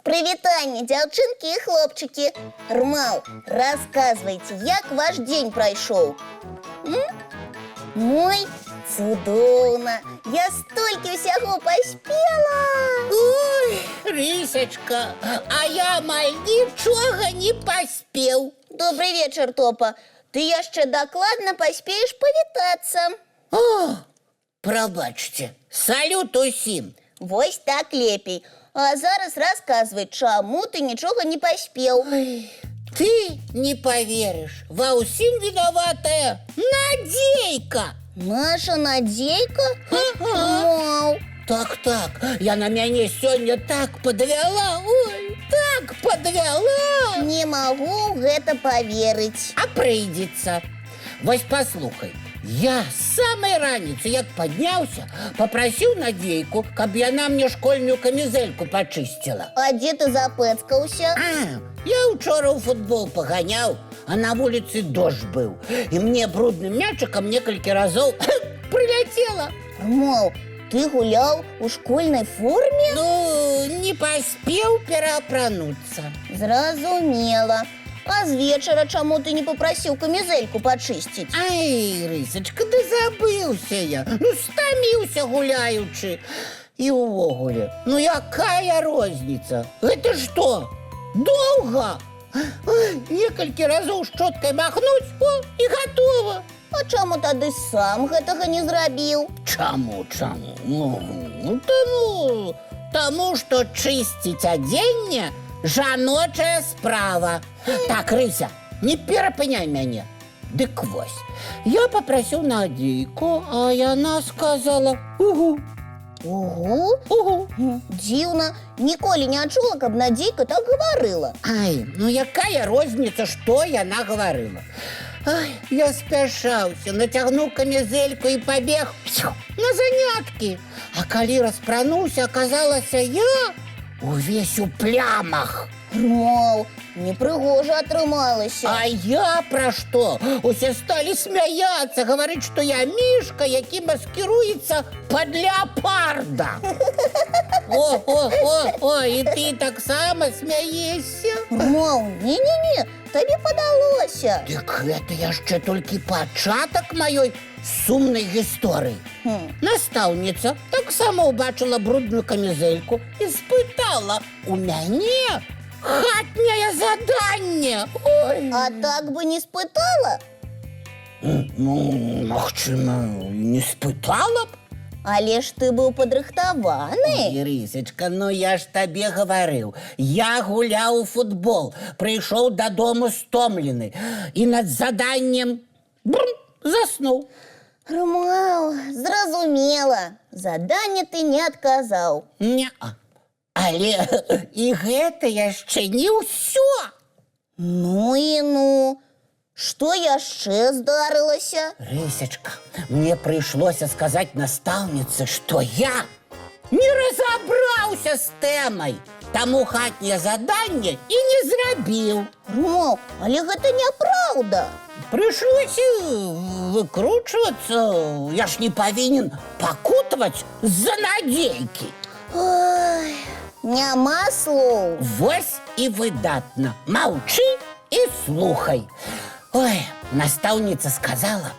Привітання, дзяўчынкі і хлопчыкі. Рмаў, расказвайце, як ваш дзень прайшоў? Мой? Цудоўна. Я столькі ўсяго паспела. Ой, Рысачка, а я амаль нічога не паспеў. Добрый вечар, Топа. Ты яшчэ дакладна паспееш павітацца. О, прабачце, салют усім. Вось так лепей. А зараз расказвай, чаму ты нічога не паспеў. Ты не поверишь, ва ўсім виноватая Надзейка. Наша Надзейка? Ага. Маў. Так, яна мяне сёння так подвяла, ой, так подвяла. Не магу ў гэта паверыць. А прыйдзецца. Вось паслухай, я з самай раніцы, як падняўся, попрасіў Надзейку, каб яна мне школьную камізэльку пачысціла. А дзе ты запэцкаўся? Я учора ў футбол паганяў, а на вуліцы дождж быў. І мне брудным мячыкам некалькі разоў прыляцела. Маў, ты гуляў у школьнай форме? Ну, не паспеў пераапрануцца. Зразумела. А з вечара чаму ты не попрасіў камізэльку пачысціць? Ай, Рысачка, да забыўся я. Ну, стаміўся гуляючы. І ўвогуле, ну якая розніца? Гэта што? Доўга? Некалькі разоў шчоткай махнуць, о, і гатова. А чаму тады сам гэтага не зрабіў? Чаму? Таму, што чысціць адзенне жаночая справа. Так, Рыся, не перапыняй мяне. Дык вось, я попрасіў Надзейку, а яна сказала угу. Угу? Дзіўна. Ніколі не чула, каб Надзейка так гаварыла. Ай, ну якая розніца, што яна гаварыла? Ай, я спяшаўся, нацягнуў камізэльку і пабег на заняткі. А калі распрануўся, аказалася я увесь у плямах. Маў, непрыгожа атрымалася. А я пра што? Усе сталі смяяцца, гаварыць, што я мішка, які маскіруецца пад леапарда. О, і ты таксама смяешся? Маў, не, табе падалося. Дык гэта яшчэ толькі пачатак маёй сумнай гісторыі. Настаўніца таксама ўбачыла брудную камізэльку і спытала у мяне хатняе заданне. Ой. А так бы не спытала? Ну, магчыма, не спытала б. Але ж ты быў падрыхтаваны. Рысачка, ну я ж табе гаварыў. Я гуляў у футбол, прыйшоў дадому стомлены і над заданнем заснуў. Маў, зразумела. Заданне ты не адказаў. Не-а. Але і гэта яшчэ не ўсё. Ну. Што яшчэ здарылася? Рысачка, мне прыйшлося сказаць настаўніцы, што я не разабраўся з тэмай, таму хатняе заданне і не зрабіў. Маў, але гэта няпраўда. Прыйшлося выкручвацца, я ж не павінен пакутаваць з-за Надзейкі. Ой, няма слоў. Вось і выдатна. Маўчы і слухай. Ой, настаўніца сказала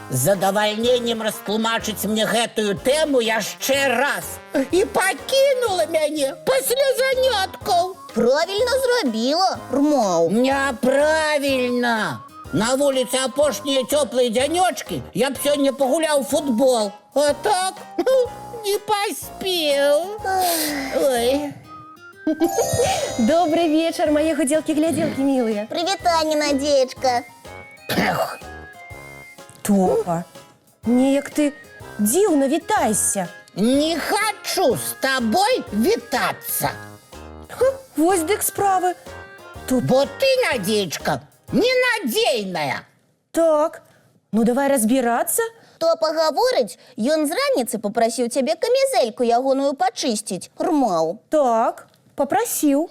з задавальненнем растлумачыць мне гэтую тэму яшчэ раз і пакінула мяне пасля заняткаў. Правільна зрабіла, Маў. Няправільна. На вуліцы апошнія цёплыя дзянёчкі я б сёння пагуляў футбол. А так, не паспеў. Ой. Добрый вечер, мои гуделки-гляделки милые. Прывітанне, Надзеечка. Топа, неяк ты дзіўна вітайся. Не хочу с тобой вітацца. Вось дык справы. Бо ты, Надзеечка, ненадзейная. Так, ну давай разбираться. То пагаворыць, ён з раніцы папрасіў цябе камізэльку ягоную пачысціць, Рмаў. Так, попросил.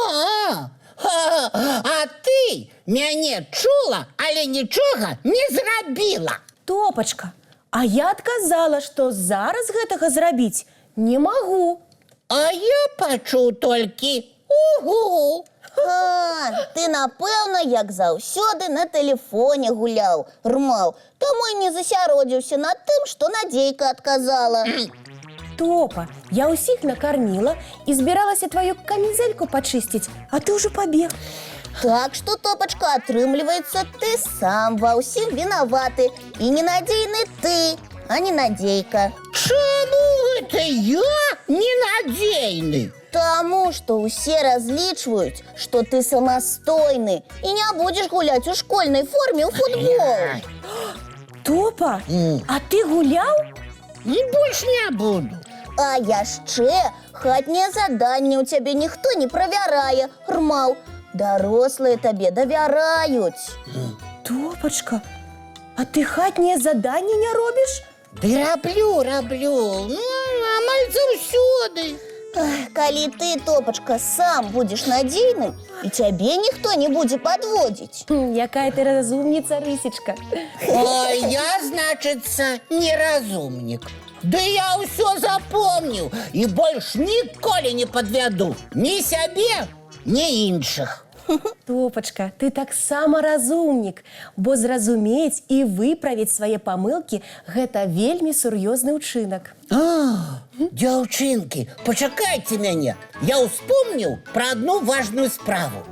Ага. А ты мяне чула, але нічога не зрабіла. Топочка, а я отказала, что зараз гэтага зрабіць не могу. А я пачуў толькі угу. Ты, напэўна, як заўсёды на тэлефоне гуляў, Рмаў, таму і не засяродзіўся над тым, што Надзейка адказала. Топа, я усіх накормила и збиралася твою камизельку почистить, а ты уже побег. Так што, Топачка, атрымліваецца, ты сам ва ўсім вінаваты. І ненадзейны ты, а не Надзейка. Чаму гэта я ненадзейны? Таму што ўсе разлічваюць, што ты самастойны і не будзеш гуляць у школьнай форме ў футбол. Топа, а ты гулял? І больш не буду. А яшчэ хатнія заданні ў цябе ніхто не правярае, Рмаў. Дарослыя табе давяраюць. Топочка, а ты хатние задания не робишь? Ды раблю. Амаль заўсёды. Калі ты, Топачка, сам будзеш надзейным, і цябе ніхто не будзе падводзіць. Якая ты разумница, Рысечка. А я, значыцца, неразумнік. Да я ўсё запомніў і больш ніколі не падвяду ні сябе, ні іншых. Топочка, ты таксама разумнік, бо зразумець і выправіць свае памылкі – гэта вельмі сур'ёзны ўчынак. Дзяўчынкі, пачакайце мяне. Я ўспомніў пра адну важную справу.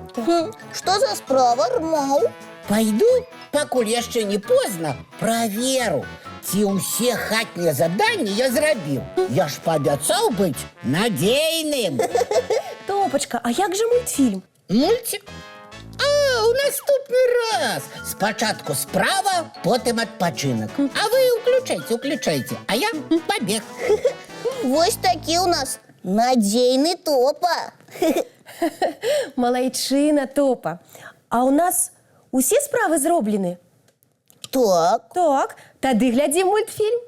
Што за справа, Рмаў? Пайду, пакуль яшчэ не позна, праверу, ці ўсе хатнія заданні я зрабіў. Я ж паабяцаў быць надзейным. Топочка, а як жа мультфільм? Мультик? У наступны раз. Спачатку справа, потым адпачынак. А вы уключайце, а я пабег. Вось такі ў нас надзейны Топа. Малайчына, Топа. А у нас усе справы зроблены? Так. Так, тады глядзім мультфільм.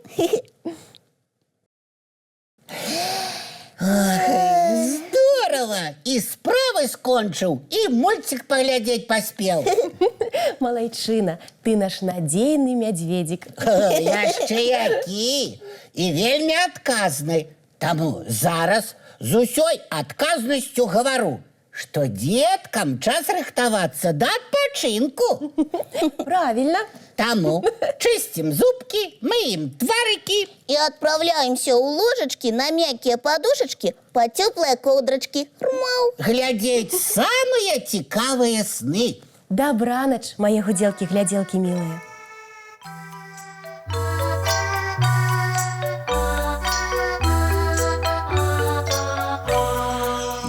Здорово! І справы скончыў, і мультик паглядзець паспеў. Малайчына, ты наш надзейны мядзведзік. Яшчэ які! І вельмі адказны. Таму зараз з усёй адказнасцю гавару, што дзеткам час рыхтавацца да адпачынку. Правильно. Таму чысцім зубкі, мыем тварыкі. І адпраўляемся ў ложачкі на мяккія падушачкі па цёплыя коўдрачкі, Рмаў. Глядзець самыя цікавыя сны. Добранач, мае гудзелкі-глядзелкі мілыя.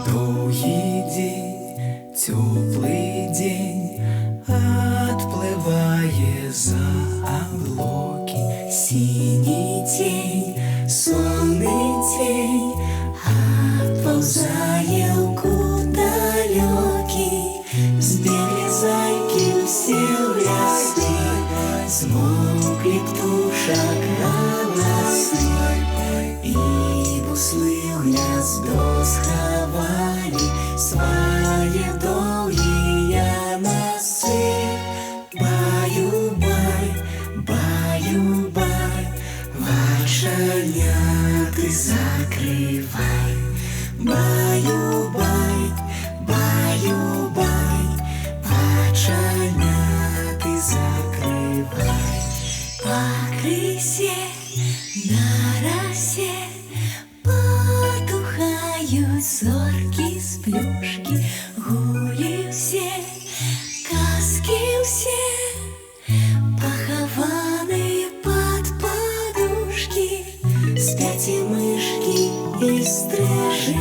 Долгий день, теплый день, отплывая за облаки. Синий тень, сонный тень, отползая куда далекий. Сбегли зайки все в лесы, смолкли птушек голосы, и буслы в гнездо сховали свои долгие носы. Баю-бай, баю-бай, вошаняты закрывай. Баю-бай, баю-бай, вошаняты закрывай. По крысе на росе потухают зорки с плюшки. Гули все, каски все, похованы под подушки. Спят и мышки, и стрижи,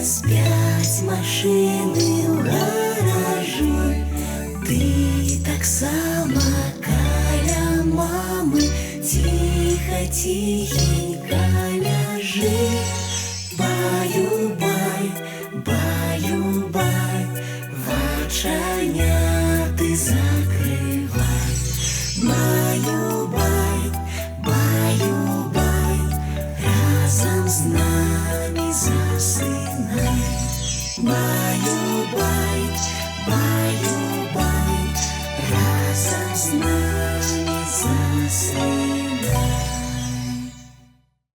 спят машины в гаражи. Ты так сама каля мамы, тихо-тихенько ляжи. Баю-бай, баю-бай, вачаня